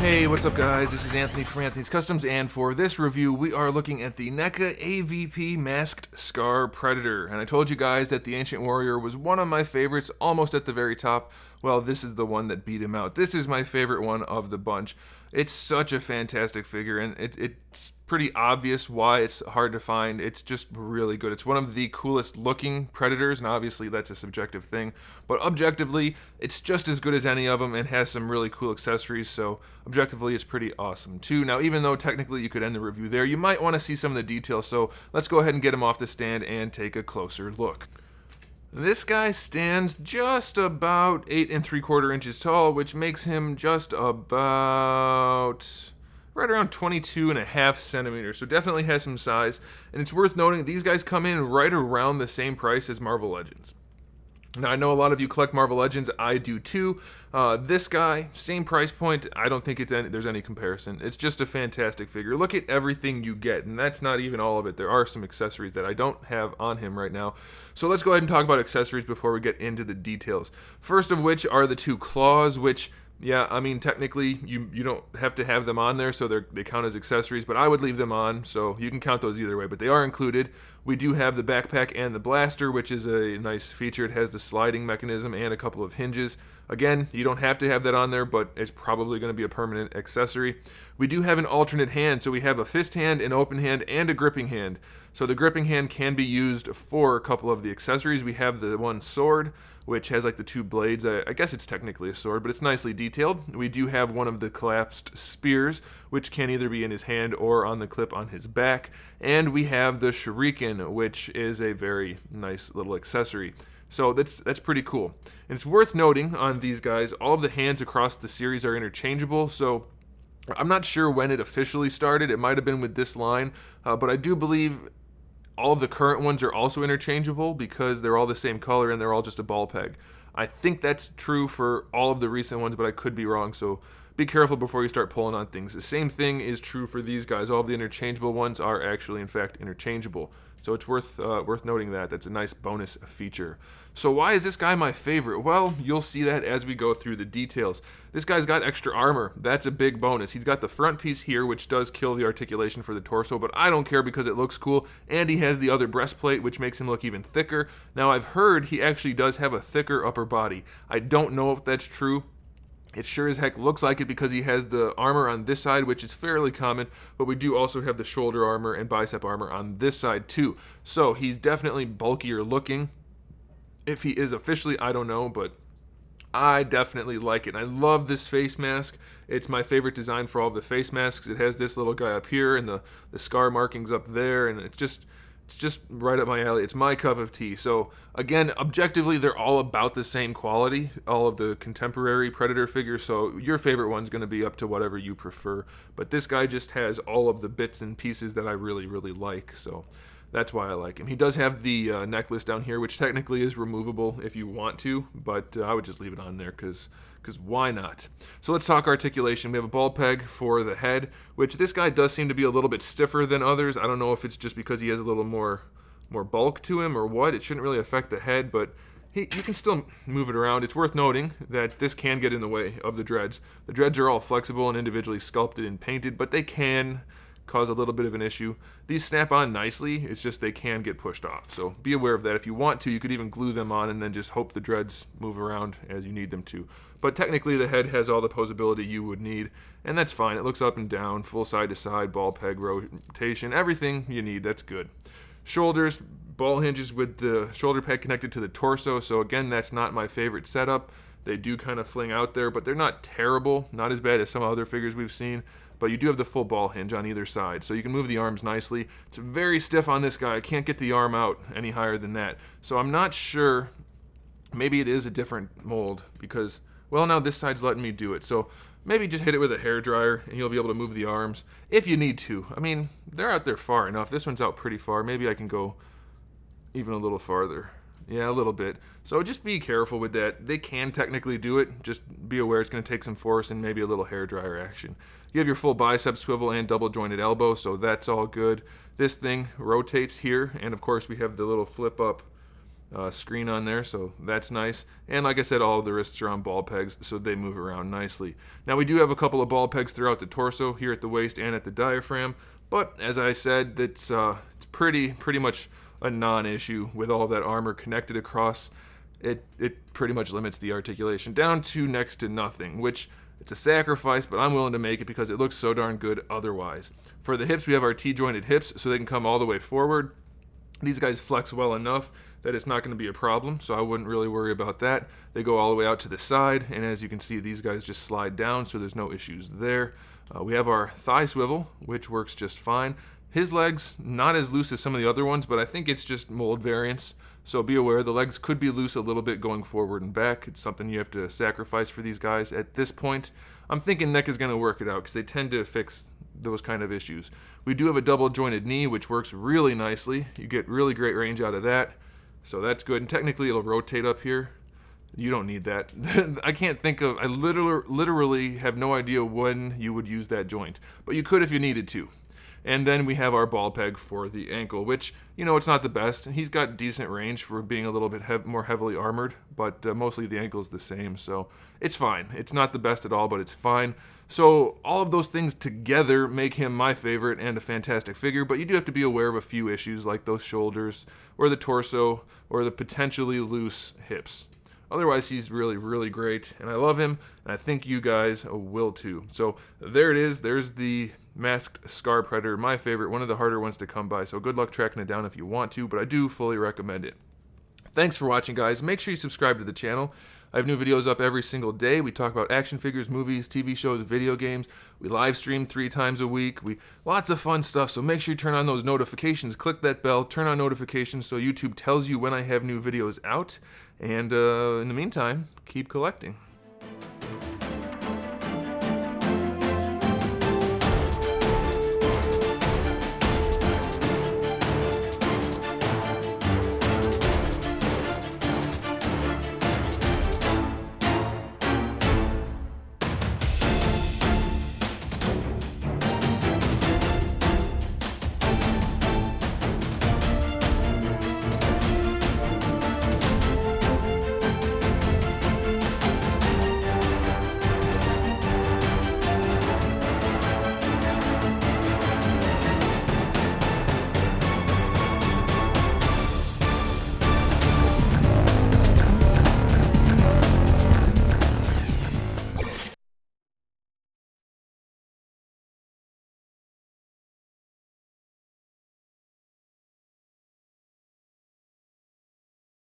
Hey, what's up guys? This is Anthony from Anthony's Customs, and for this review we are looking at the NECA AvP Masked Scar Predator. And I told you guys that the Ancient Warrior was one of my favorites, almost at the very top. Well, this is the one that beat him out. This is my favorite one of the bunch. It's such a fantastic figure, and it's pretty obvious why it's hard to find. It's just really good. It's one of the coolest looking Predators, and obviously that's a subjective thing, but objectively it's just as good as any of them and has some really cool accessories, so objectively it's pretty awesome too. Now, even though technically you could end the review there, you might want to see some of the details, so let's go ahead and get him off the stand and take a closer look. This guy stands just about 8 3/4 inches tall, which makes him just about right around 22.5 centimeters, so definitely has some size. And it's worth noting these guys come in right around the same price as Marvel Legends. Now, I know a lot of you collect Marvel Legends, I do too. This guy, same price point, I don't think there's any comparison. It's just a fantastic figure. Look at everything you get, and that's not even all of it. There are some accessories that I don't have on him right now. So let's go ahead and talk about accessories before we get into the details. First of which are the 2 claws, which, yeah, I mean, technically, you don't have to have them on there, so they count as accessories, but I would leave them on, so you can count those either way, but they are included. We do have the backpack and the blaster, which is a nice feature. It has the sliding mechanism and a couple of hinges. Again, you don't have to have that on there, but it's probably going to be a permanent accessory. We do have an alternate hand, so we have a fist hand, an open hand, and a gripping hand. So the gripping hand can be used for a couple of the accessories. We have the one sword, which has like the 2 blades. I guess it's technically a sword, but it's nicely detailed. We do have one of the collapsed spears, which can either be in his hand or on the clip on his back. And we have the Shuriken, which is a very nice little accessory. So that's pretty cool. And it's worth noting on these guys, all of the hands across the series are interchangeable, so I'm not sure when it officially started. It might have been with this line, but I do believe all of the current ones are also interchangeable because they're all the same color and they're all just a ball peg. I think that's true for all of the recent ones, but I could be wrong, so be careful before you start pulling on things. The same thing is true for these guys. All of the interchangeable ones are actually, in fact, interchangeable. So it's worth noting that. That's a nice bonus feature. So why is this guy my favorite? Well, you'll see that as we go through the details. This guy's got extra armor. That's a big bonus. He's got the front piece here, which does kill the articulation for the torso, but I don't care because it looks cool. And he has the other breastplate, which makes him look even thicker. Now, I've heard he actually does have a thicker upper body. I don't know if that's true. It sure as heck looks like it because he has the armor on this side, which is fairly common, but we do also have the shoulder armor and bicep armor on this side too. So he's definitely bulkier looking. If he is officially, I don't know, but I definitely like it. And I love this face mask. It's my favorite design for all of the face masks. It has this little guy up here and the scar markings up there, and it's just right up my alley. It's my cup of tea. So again, objectively, they're all about the same quality, all of the contemporary Predator figures, so your favorite one's going to be up to whatever you prefer. But this guy just has all of the bits and pieces that I really, really like, so that's why I like him. He does have the necklace down here, which technically is removable if you want to, but I would just leave it on there because why not? So let's talk articulation. We have a ball peg for the head, which this guy does seem to be a little bit stiffer than others. I don't know if it's just because he has a little more bulk to him or what. It shouldn't really affect the head, but you can still move it around. It's worth noting that this can get in the way of the dreads. The dreads are all flexible and individually sculpted and painted, but they can cause a little bit of an issue. These snap on nicely, it's just they can get pushed off. So be aware of that. If you want to, you could even glue them on and then just hope the dreads move around as you need them to. But technically the head has all the posability you would need, and that's fine. It looks up and down, full side to side, ball peg rotation, everything you need, that's good. Shoulders, ball hinges with the shoulder peg connected to the torso, so again, that's not my favorite setup. They do kind of fling out there, but they're not terrible, not as bad as some other figures we've seen. But you do have the full ball hinge on either side, so you can move the arms nicely. It's very stiff on this guy. I can't get the arm out any higher than that. So I'm not sure. Maybe it is a different mold because, well, now this side's letting me do it. So maybe just hit it with a hairdryer and you'll be able to move the arms if you need to. I mean, they're out there far enough. This one's out pretty far. Maybe I can go even a little farther. Yeah, a little bit. So just be careful with that. They can technically do it. Just be aware it's going to take some force and maybe a little hairdryer action. You have your full bicep swivel and double jointed elbow, so that's all good. This thing rotates here, and of course we have the little flip up screen on there, so that's nice. And like I said, all of the wrists are on ball pegs, so they move around nicely. Now we do have a couple of ball pegs throughout the torso, here at the waist and at the diaphragm, but as I said, it's pretty much a non-issue with all of that armor connected across. It pretty much limits the articulation down to next to nothing, which it's a sacrifice, but I'm willing to make it because it looks so darn good otherwise. For the hips, we have our T-jointed hips, so they can come all the way forward. These guys flex well enough that it's not going to be a problem, so I wouldn't really worry about that. They go all the way out to the side, and as you can see, these guys just slide down, so there's no issues there. We have our thigh swivel, which works just fine. His legs, not as loose as some of the other ones, but I think it's just mold variance. So be aware, the legs could be loose a little bit going forward and back. It's something you have to sacrifice for these guys. At this point, I'm thinking NECA is going to work it out because they tend to fix those kind of issues. We do have a double jointed knee, which works really nicely. You get really great range out of that. So that's good. And technically, it'll rotate up here. You don't need that. I can't think of, I literally have no idea when you would use that joint. But you could if you needed to. And then we have our ball peg for the ankle, which, you know, it's not the best. He's got decent range for being a little bit more heavily armored, but mostly the ankle is the same, so it's fine. It's not the best at all, but it's fine. So all of those things together make him my favorite and a fantastic figure, but you do have to be aware of a few issues like those shoulders or the torso or the potentially loose hips. Otherwise, he's really, really great, and I love him, and I think you guys will too. So there it is. There's the Masked Scar Predator, my favorite, one of the harder ones to come by, so good luck tracking it down if you want to, but I do fully recommend it. Thanks for watching, guys. Make sure you subscribe to the channel. I have new videos up every single day. We talk about action figures, movies, TV shows, video games. We live stream 3 times a week. Lots of fun stuff, so make sure you turn on those notifications. Click that bell, turn on notifications so YouTube tells you when I have new videos out. And in the meantime, keep collecting.